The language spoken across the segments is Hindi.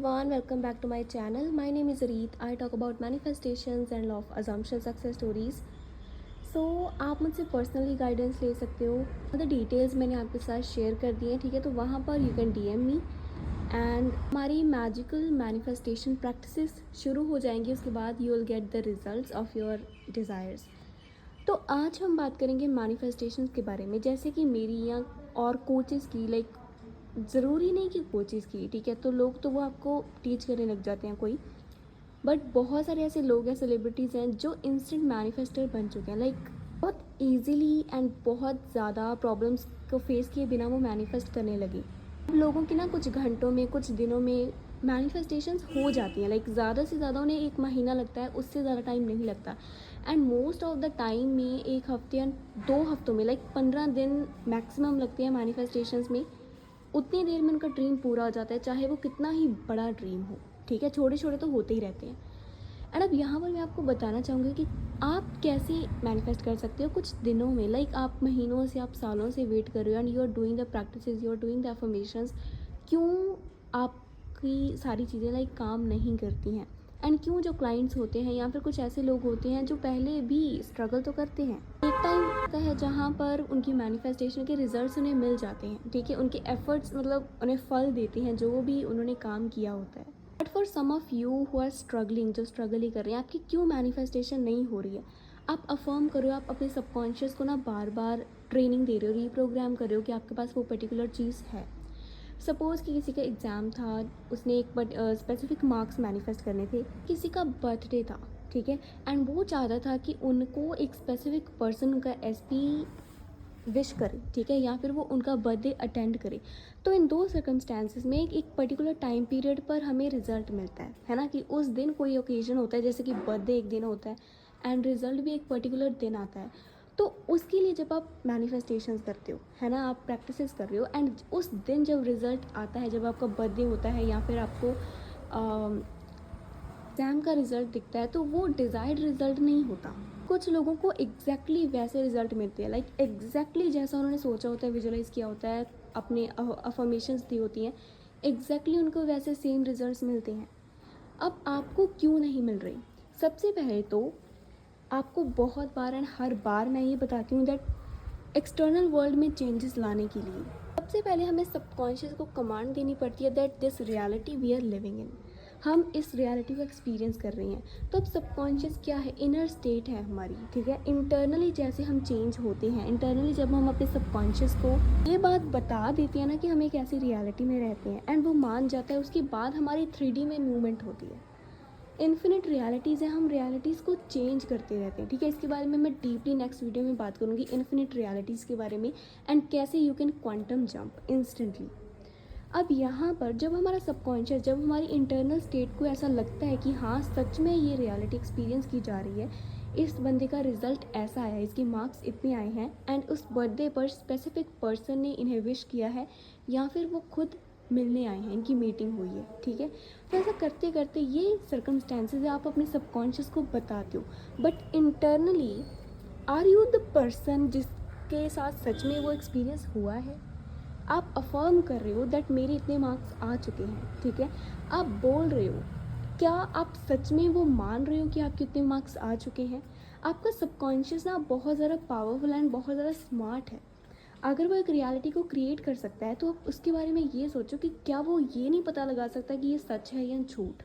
everyone, welcome back to my channel. My name is Reet. I talk about manifestations and law of assumption success stories. So आप मुझसे पर्सनली गाइडेंस ले सकते हो। मतलब डिटेल्स मैंने आपके साथ शेयर कर दी हैं, ठीक है। तो वहाँ पर you can DM me and हमारी मैजिकल मैनिफेस्टेशन प्रैक्टिसेस शुरू हो जाएंगी। उसके बाद you will get the results of your desires. तो आज हम बात करेंगे मैनिफेस्टेशन के बारे में, जैसे कि मेरी या और कोचेस की, लाइक ज़रूरी नहीं कि कोचेस की, ठीक है। तो लोग तो वो आपको टीच करने लग जाते हैं कोई, बट बहुत सारे ऐसे लोग हैं, सेलिब्रिटीज़ हैं जो इंस्टेंट मैनिफेस्टर बन चुके हैं। लाइक बहुत ईजीली एंड बहुत ज़्यादा प्रॉब्लम्स को फेस किए बिना वो मैनिफेस्ट करने लगे। अब लोगों की ना कुछ घंटों में, कुछ दिनों में मैनिफेस्टेशंस हो जाती हैं। लाइक ज़्यादा से ज़्यादा उन्हें 1 महीना लगता है, उससे ज़्यादा टाइम नहीं लगता। And most of the time में 1 हफ्ते या 2 हफ्तों में, लाइक 15 दिन मैक्सिमम लगते हैं मैनिफेस्टेशंस में। उतनी देर में उनका ड्रीम पूरा हो जाता है, चाहे वो कितना ही बड़ा ड्रीम हो, ठीक है। छोटे छोटे तो होते ही रहते हैं। एंड अब यहाँ पर मैं आपको बताना चाहूँगी कि आप कैसे मैनिफेस्ट कर सकते हो कुछ दिनों में। लाइक आप महीनों से, आप सालों से वेट कर रहे हो and you are doing the practices, you are doing the affirmations. क्यों आपकी सारी चीज़ें लाइक काम नहीं करती हैं? एंड क्यों जो क्लाइंट्स होते हैं या फिर कुछ ऐसे लोग होते हैं जो पहले भी स्ट्रगल तो करते हैं, एक टाइम आता है जहाँ पर उनकी मैनिफेस्टेशन के रिजल्ट्स उन्हें मिल जाते हैं, ठीक है। उनके एफर्ट्स मतलब उन्हें फल देते हैं जो भी उन्होंने काम किया होता है। But for some of you who are struggling, जो स्ट्रगल ही कर रहे हैं, आपकी क्यों मैनिफेस्टेशन नहीं हो रही है? आप अफर्म करो, आप अपने सबकॉन्शियस को ना बार बार ट्रेनिंग दे रहे हो, रीप्रोग्राम कर रहे हो कि आपके पास वो पर्टिकुलर चीज़ है। सपोज़ कि किसी का एग्ज़ाम था, उसने एक स्पेसिफिक मार्क्स मैनिफेस्ट करने थे। किसी का बर्थडे था, ठीक है, एंड वो चाहता था कि उनको एक स्पेसिफिक पर्सन उनका SP विश करे, ठीक है, या फिर वो उनका बर्थडे अटेंड करे। तो इन दो सर्कमस्टांसिस में एक पर्टिकुलर टाइम पीरियड पर हमें रिजल्ट मिलता है ना, कि उस दिन कोई ओकेजन होता है, जैसे कि बर्थडे एक दिन होता है एंड रिजल्ट भी एक पर्टिकुलर दिन आता है। तो उसके लिए जब आप मैनिफेस्टेशंस करते हो, है ना, आप प्रैक्टिसेस कर रहे हो, एंड उस दिन जब रिज़ल्ट आता है, जब आपका बर्थडे होता है या फिर आपको एग्ज़ाम का रिज़ल्ट दिखता है, तो वो डिज़ायर्ड रिज़ल्ट नहीं होता। कुछ लोगों को एग्जैक्टली वैसे रिज़ल्ट मिलते हैं, लाइक एग्जैक्टली जैसा उन्होंने सोचा होता है, विजुअलाइज़ किया होता है, अपने अफर्मेशंस दी होती हैं, एग्जैक्टली उनको वैसे सेम रिज़ल्ट मिलते हैं। अब आपको क्यों नहीं मिल रही? सबसे पहले तो आपको बहुत बार एंड हर बार मैं ये बताती हूँ दैट एक्सटर्नल वर्ल्ड में चेंजेस लाने के लिए सबसे पहले हमें सबकॉन्शियस को कमांड देनी पड़ती है that this reality we are living in, हम इस रियलिटी को एक्सपीरियंस कर रहे हैं। तो अब सबकॉन्शियस क्या है? इनर स्टेट है हमारी, ठीक है। इंटरनली जैसे हम चेंज होते हैं, इंटरनली जब हम अपने सबकॉन्शियस को ये बात बता देते हैं ना कि हम एक ऐसी रियलिटी में रहते हैं एंड वो मान जाता है, उसके बाद हमारी 3D में मूवमेंट होती है। इन्फिनिट रियलिटीज़ हैं, हम रियलिटीज़ को चेंज करते रहते हैं, ठीक है। इसके बारे में मैं डीपली नेक्स्ट वीडियो में बात करूँगी, इन्फिनिट रियलिटीज़ के बारे में, एंड कैसे you can quantum jump instantly. अब यहाँ पर जब हमारा सबकॉन्शियस, जब हमारी इंटरनल स्टेट को ऐसा लगता है कि हाँ सच में ये रियलिटी एक्सपीरियंस की जा रही है, इस बंदे का रिजल्ट ऐसा आया है, इसके मार्क्स इतने आए हैं एंड उस बर्थडे पर स्पेसिफिक पर्सन ने इन्हें विश किया है या फिर वो खुद मिलने आए हैं, इनकी मीटिंग हुई है, ठीक है। तो ऐसा करते करते ये सर्कमस्टेंसेज आप अपने सबकॉन्शियस को बताते हो, but internally are you the person जिसके साथ सच में वो एक्सपीरियंस हुआ है? आप अफर्म कर रहे हो दैट मेरे इतने मार्क्स आ चुके हैं, ठीक है। आप बोल रहे हो, क्या आप सच में वो मान रहे हो कि आपके इतने मार्क्स आ चुके हैं? आपका सबकॉन्शियस ना बहुत ज़्यादा पावरफुल एंड बहुत ज़्यादा स्मार्ट है। अगर वो एक रियलिटी को क्रिएट कर सकता है, तो आप उसके बारे में ये सोचो कि क्या वो ये नहीं पता लगा सकता कि ये सच है या झूठ।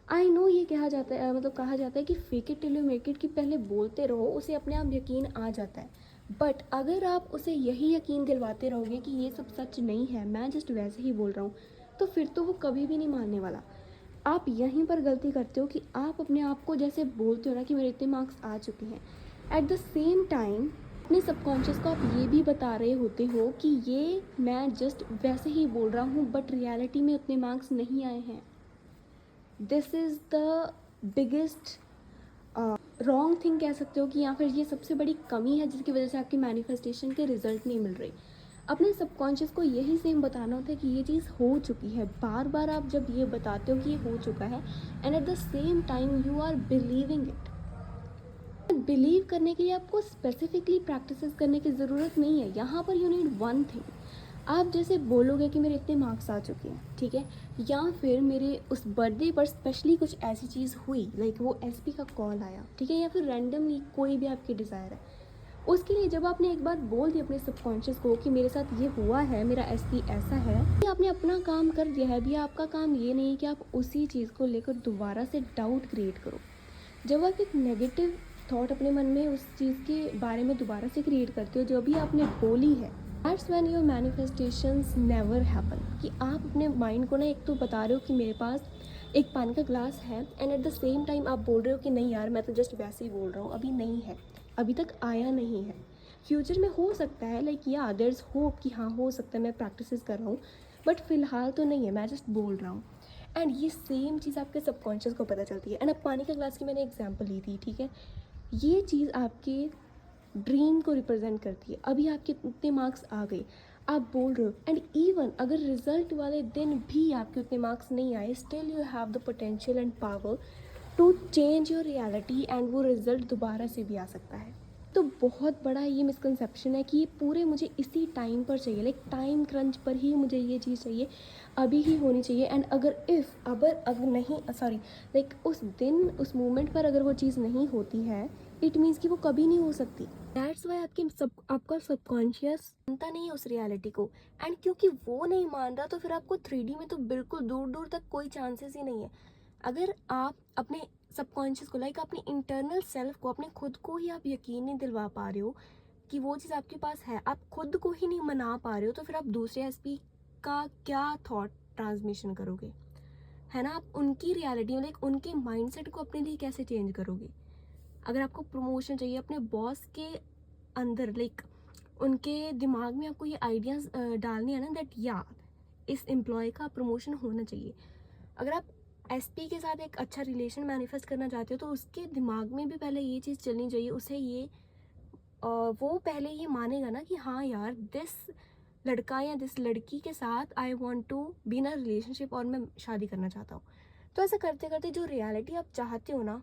आई नो ये कहा जाता है, मतलब कहा जाता है कि fake it till you make it, कि पहले बोलते रहो, उसे अपने आप यकीन आ जाता है। बट अगर आप उसे यही यकीन दिलवाते रहोगे कि ये सब सच नहीं है, मैं जस्ट वैसे ही बोल रहा हूँ, तो फिर तो वो कभी भी नहीं मानने वाला। आप यहीं पर गलती करते हो कि आप अपने आप को जैसे बोलते हो ना कि मेरे इतने मार्क्स आ चुके हैं, एट द सेम टाइम अपने सबकॉन्शियस को आप ये भी बता रहे होते हो कि ये मैं जस्ट वैसे ही बोल रहा हूँ, बट रियलिटी में उतने मार्क्स नहीं आए हैं। This is the biggest wrong thing कह सकते हो, कि या फिर ये सबसे बड़ी कमी है जिसकी वजह से आपकी मैनिफेस्टेशन के रिजल्ट नहीं मिल रही। अपने सबकॉन्शियस को यही सेम बताना होता है कि ये चीज़ हो चुकी है। बार बार आप जब ये बताते हो कि ये हो चुका है, and at the same time you are believing it. करने के लिए आपको स्पेसिफिकली प्रैक्टिसेस करने की ज़रूरत नहीं है। यहाँ पर यू नीड वन थिंग, आप जैसे बोलोगे कि मेरे इतने मार्क्स आ चुके हैं, ठीक है, या फिर मेरे उस बर्थडे पर स्पेशली कुछ ऐसी चीज़ हुई, लाइक वो एसपी का कॉल आया, ठीक है, या फिर रैंडमली कोई भी आपकी डिज़ायर है, उसके लिए जब आपने एक बार बोल दिया अपने सबकॉन्शियस को कि मेरे साथ ये हुआ है, मेरा एसपी ऐसा है, कि आपने अपना काम कर दिया है। अभी आपका काम ये नहीं है कि आप उसी चीज़ को लेकर दोबारा से डाउट क्रिएट करो। जब आप एक नेगेटिव थॉट अपने मन में उस चीज़ के बारे में दोबारा से क्रिएट करते हो जो अभी आपने बोली है, that's when your manifestations never happen. कि आप अपने माइंड को ना एक तो बता रहे हो कि मेरे पास एक पानी का ग्लास है, and at the same time आप बोल रहे हो कि नहीं यार मैं तो जस्ट वैसे ही बोल रहा हूँ, अभी नहीं है, अभी तक आया नहीं है, फ्यूचर में हो सकता है, लाइक या देयर्स होप कि हाँ हो सकता है, मैं प्रैक्टिस कर रहा हूँ, बट फिलहाल तो नहीं है, मैं जस्ट बोल रहा हूँ। एंड ये सेम चीज़ आपके सबकॉन्शियस को पता चलती है। एंड अब पानी का ग्लास की मैंने एग्जांपल ली थी, ठीक है, ये चीज़ आपके ड्रीम को रिप्रेजेंट करती है। अभी आपके उतने मार्क्स आ गए, आप बोल रहे हो, एंड इवन अगर रिजल्ट वाले दिन भी आपके उतने मार्क्स नहीं आए, still you have the potential and power to change your reality, and वो रिजल्ट दोबारा से भी आ सकता है। तो बहुत बड़ा ये मिसकंसेप्शन है कि ये पूरे मुझे इसी टाइम पर चाहिए, लाइक टाइम क्रंच पर ही मुझे ये चीज़ चाहिए, अभी ही होनी चाहिए। एंड अगर नहीं, सॉरी, लाइक उस दिन उस मोमेंट पर अगर वो चीज़ नहीं होती है, इट मीन्स कि वो कभी नहीं हो सकती। दैट्स वाई आपका सबकॉन्शियस मानता नहीं है उस रियलिटी को। एंड क्योंकि वो नहीं मान रहा, तो फिर आपको 3D में तो बिल्कुल दूर दूर तक कोई चांसेस ही नहीं है। अगर आप अपने सबकॉन्शियस को, लाइक अपनी इंटरनल सेल्फ को, अपने खुद को ही आप यकीन नहीं दिलवा पा रहे हो कि वो चीज़ आपके पास है, आप खुद को ही नहीं मना पा रहे हो, तो फिर आप दूसरे एसपी का क्या थॉट ट्रांसमिशन करोगे, है ना? आप उनकी रियलिटी में, लाइक उनके माइंडसेट को अपने लिए कैसे चेंज करोगे? अगर आपको प्रमोशन चाहिए अपने बॉस के अंदर, लाइक उनके दिमाग में आपको ये आइडियाज़ डालने हैं ना, दैट या इस एम्प्लॉय का प्रमोशन होना चाहिए। अगर आप एसपी के साथ एक अच्छा रिलेशन मैनिफेस्ट करना चाहते हो, तो उसके दिमाग में भी पहले ये चीज़ चलनी चाहिए, उसे ये वो पहले ये मानेगा ना कि हाँ यार, दिस लड़का या दिस लड़की के साथ I want to be in a relationship, और मैं शादी करना चाहता हूँ। तो ऐसा करते करते जो रियलिटी आप चाहते हो ना,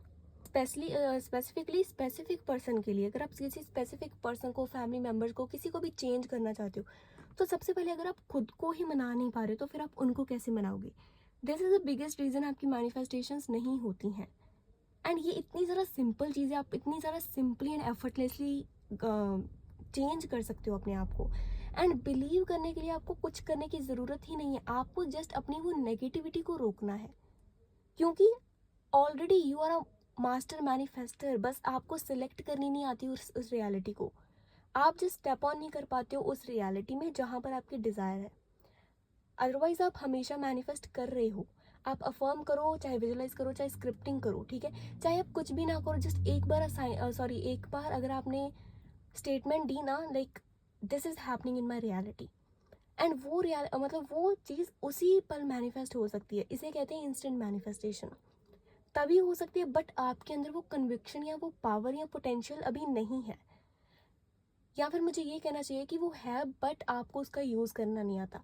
स्पेसिफिकली स्पेसिफिक पर्सन के लिए, अगर आप किसी स्पेसिफिक पर्सन को, फैमिली मेम्बर्स को, किसी को भी चेंज करना चाहते हो, तो सबसे पहले अगर आप खुद को ही मना नहीं पा रहे हो, तो फिर आप उनको कैसे मनाओगे? This is the biggest reason आपकी मैनिफेस्टेशंस नहीं होती हैं। एंड ये इतनी ज़्यादा सिंपल चीज़ है, आप इतनी ज़्यादा सिंपली एंड एफर्टलेसली चेंज कर सकते हो अपने आप को। एंड बिलीव करने के लिए आपको कुछ करने की ज़रूरत ही नहीं है, आपको जस्ट अपनी वो नेगेटिविटी को रोकना है, क्योंकि already you are a master manifester. बस आपको सिलेक्ट करनी नहीं आती उस रियलिटी को, आप जस्ट स्टेप ऑन नहीं कर पाते हो उस रियलिटी में जहाँ पर आपकी डिज़ायर है। अदरवाइज आप हमेशा मैनिफेस्ट कर रहे हो, आप अफर्म करो, चाहे विजुलाइज करो, चाहे स्क्रिप्टिंग करो, ठीक है, चाहे आप कुछ भी ना करो, जस्ट एक बार अगर आपने स्टेटमेंट दी ना, like this is happening in my reality, and वो मतलब वो चीज़ उसी पल मैनिफेस्ट हो सकती है। इसे कहते हैं इंस्टेंट मैनिफेस्टेशन। तभी हो सकती है, बट आपके अंदर वो कन्विक्शन या वो पावर या पोटेंशियल अभी नहीं है, या फिर मुझे ये कहना चाहिए कि वो है, बट आपको उसका यूज़ करना नहीं आता।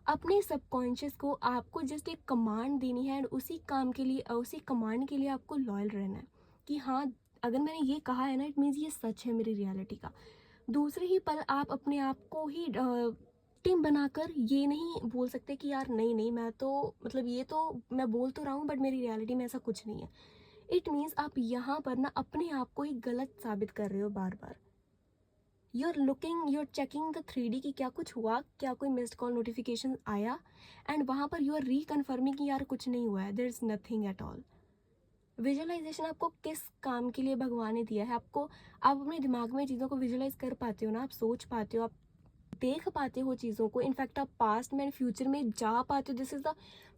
अपने सबकॉन्शियस को आपको जस्ट एक कमांड देनी है, एंड उसी काम के लिए, उसी कमांड के लिए आपको लॉयल रहना है कि हाँ, अगर मैंने ये कहा है ना, इट मीन्स ये सच है मेरी रियलिटी का। दूसरे ही पल आप अपने आप को ही टीम बनाकर ये नहीं बोल सकते कि यार नहीं नहीं, मैं तो मतलब ये तो मैं बोल तो रहा हूँ, बट मेरी रियलिटी में ऐसा कुछ नहीं है। इट मीन्स आप यहाँ पर ना अपने आप को ही गलत साबित कर रहे हो बार बार। You are checking the 3D की क्या कुछ हुआ, क्या कोई मिस्ड कॉल नोटिफिकेशन आया, एंड वहाँ पर यू आर रिकन्फर्मिंग कि यार कुछ नहीं हुआ है, there is nothing at all. Visualization आपको किस काम के लिए भगवान ने दिया है? आपको, आप अपने दिमाग में चीज़ों को विजुअलाइज कर पाते हो ना, आप सोच पाते हो, आप देख पाते हो चीज़ों को, इनफैक्ट आप पास्ट में एंड फ्यूचर में जा पाते हो। This is the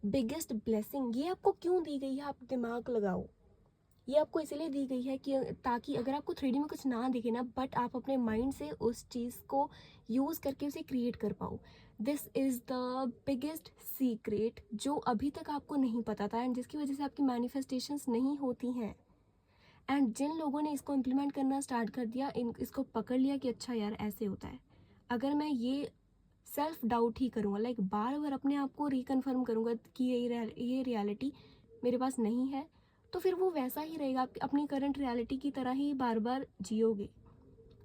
biggest blessing. ये आपको क्यों दी गई है? आप दिमाग लगाओ। ये आपको इसीलिए दी गई है कि ताकि अगर आपको 3D में कुछ ना दिखे ना, बट आप अपने माइंड से उस चीज़ को यूज़ करके उसे क्रिएट कर पाओ। This is the biggest secret जो अभी तक आपको नहीं पता था, एंड जिसकी वजह से आपकी मैनिफेस्टेशंस नहीं होती हैं। एंड जिन लोगों ने इसको इम्प्लीमेंट करना स्टार्ट कर दिया, इसको पकड़ लिया कि अच्छा यार ऐसे होता है, अगर मैं ये सेल्फ डाउट ही करूँगा, लाइक बार बार अपने आप को रिकन्फर्म करूँगा कि ये रियलिटी मेरे पास नहीं है, तो फिर वो वैसा ही रहेगा, आप अपनी करंट रियलिटी की तरह ही बार बार जियोगे।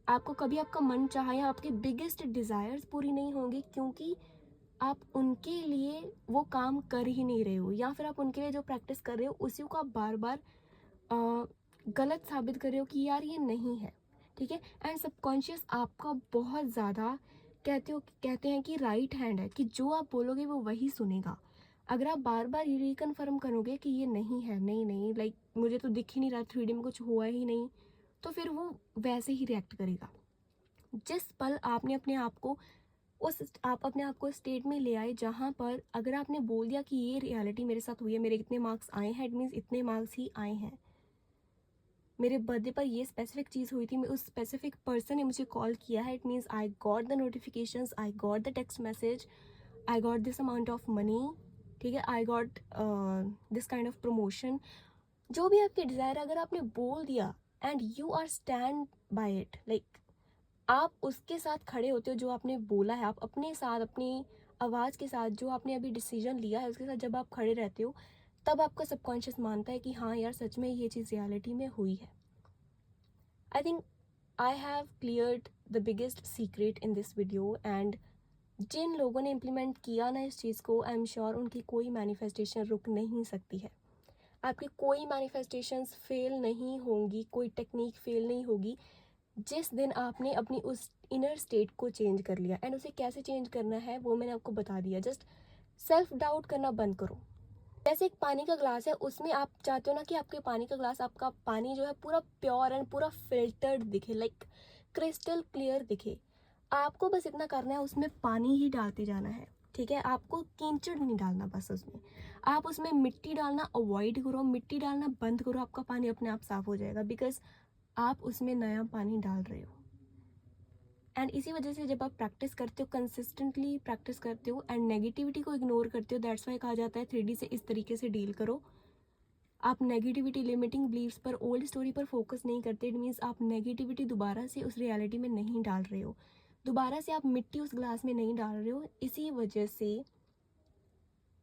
आपको कभी आपका मन चाहा या आपके बिगेस्ट डिज़ायर्स पूरी नहीं होंगी, क्योंकि आप उनके लिए वो काम कर ही नहीं रहे हो, या फिर आप उनके लिए जो प्रैक्टिस कर रहे हो उसी को आप बार बार गलत साबित कर रहे हो कि यार ये नहीं है, ठीक है। एंड सबकॉन्शियस आपका बहुत ज़्यादा कहते हैं कि राइट हैंड है, कि जो आप बोलोगे वो वही सुनेगा। अगर आप बार बार ये रिकन्फर्म करोगे कि ये नहीं है, नहीं नहीं, लाइक मुझे तो दिख ही नहीं रहा, 3D में कुछ हुआ ही नहीं, तो फिर वो वैसे ही रिएक्ट करेगा। जिस पल आपने अपने आप को आप अपने आप को स्टेट में ले आए जहाँ पर अगर आपने बोल दिया कि ये रियलिटी मेरे साथ हुई है, मेरे इतने मार्क्स आए हैं, इट मीन्स इतने मार्क्स ही आए हैं, मेरे बर्थडे पर ये स्पेसिफिक चीज़ हुई थी, मैं उस स्पेसिफिक पर्सन ने मुझे कॉल किया है, it means I got the notifications, I got the text message, I got this amount of money, ठीक है, I got this kind of promotion. जो भी आपके डिज़ायर, अगर आपने बोल दिया and you are stand by it, like आप उसके साथ खड़े होते हो जो आपने बोला है, आप अपने साथ अपनी आवाज़ के साथ जो आपने अभी डिसीजन लिया है उसके साथ जब आप खड़े रहते हो, तब आपका सबकॉन्शियस मानता है कि हाँ यार सच में ये चीज़ रियलिटी में हुई है। I think I have cleared the biggest secret in this video, and जिन लोगों ने इम्प्लीमेंट किया ना इस चीज़ को, आई एम श्योर उनकी कोई मैनिफेस्टेशन रुक नहीं सकती है। आपकी कोई मैनिफेस्टेशंस फेल नहीं होंगी, कोई टेक्निक फेल नहीं होगी, जिस दिन आपने अपनी उस इनर स्टेट को चेंज कर लिया। एंड उसे कैसे चेंज करना है वो मैंने आपको बता दिया। जस्ट सेल्फ डाउट करना बंद करो। जैसे एक पानी का ग्लास है, उसमें आप चाहते हो ना कि आपके पानी का ग्लास, आपका पानी जो है पूरा प्योर एंड पूरा फिल्टर्ड दिखे, लाइक क्रिस्टल क्लियर दिखे। आपको बस इतना करना है, उसमें पानी ही डालते जाना है, ठीक है। आपको कीचड़ नहीं डालना, बस उसमें आप उसमें मिट्टी डालना अवॉइड करो, मिट्टी डालना बंद करो, आपका पानी अपने आप साफ हो जाएगा, बिकॉज आप उसमें नया पानी डाल रहे हो। एंड इसी वजह से जब आप प्रैक्टिस करते हो, कंसिस्टेंटली प्रैक्टिस करते हो एंड नेगेटिविटी को इग्नोर करते हो, दैट्स वाई कहा जाता है 3D से इस तरीके से डील करो। आप नेगेटिविटी, लिमिटिंग बिलीव्स पर, ओल्ड स्टोरी पर फोकस नहीं करते। इट मीन्स आप नेगेटिविटी दोबारा से उस रियलिटी में नहीं डाल रहे हो, दोबारा से आप मिट्टी उस ग्लास में नहीं डाल रहे हो। इसी वजह से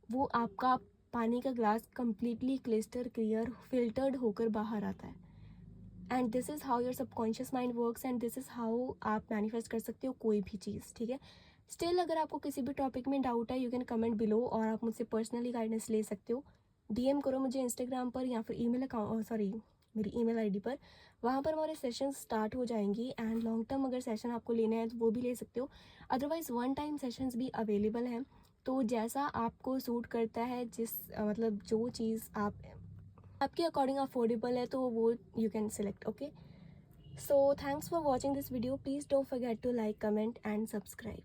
वो आपका पानी का glass completely clyster clear filtered होकर बाहर आता है। And this is how your subconscious mind works, and this is how आप मैनिफेस्ट कर सकते हो कोई भी चीज़, ठीक है। स्टिल अगर आपको किसी भी टॉपिक में डाउट है, यू कैन कमेंट बिलो, और आप मुझसे पर्सनली गाइडेंस ले सकते हो। DM करो मुझे इंस्टाग्राम पर, या फिर ईमेल अकाउंट, सॉरी मेरी ईमेल आईडी पर। वहाँ पर हमारे सेशन स्टार्ट हो जाएंगी, एंड लॉन्ग टर्म अगर सेशन आपको लेना है तो वो भी ले सकते हो। अदरवाइज़ वन टाइम सेशंस भी अवेलेबल हैं। तो जैसा आपको सूट करता है, जिस मतलब जो चीज़ आपके अकॉर्डिंग अफोर्डेबल है, तो वो you can select, okay. So thanks for watching this video. Please don't forget to like, comment and subscribe.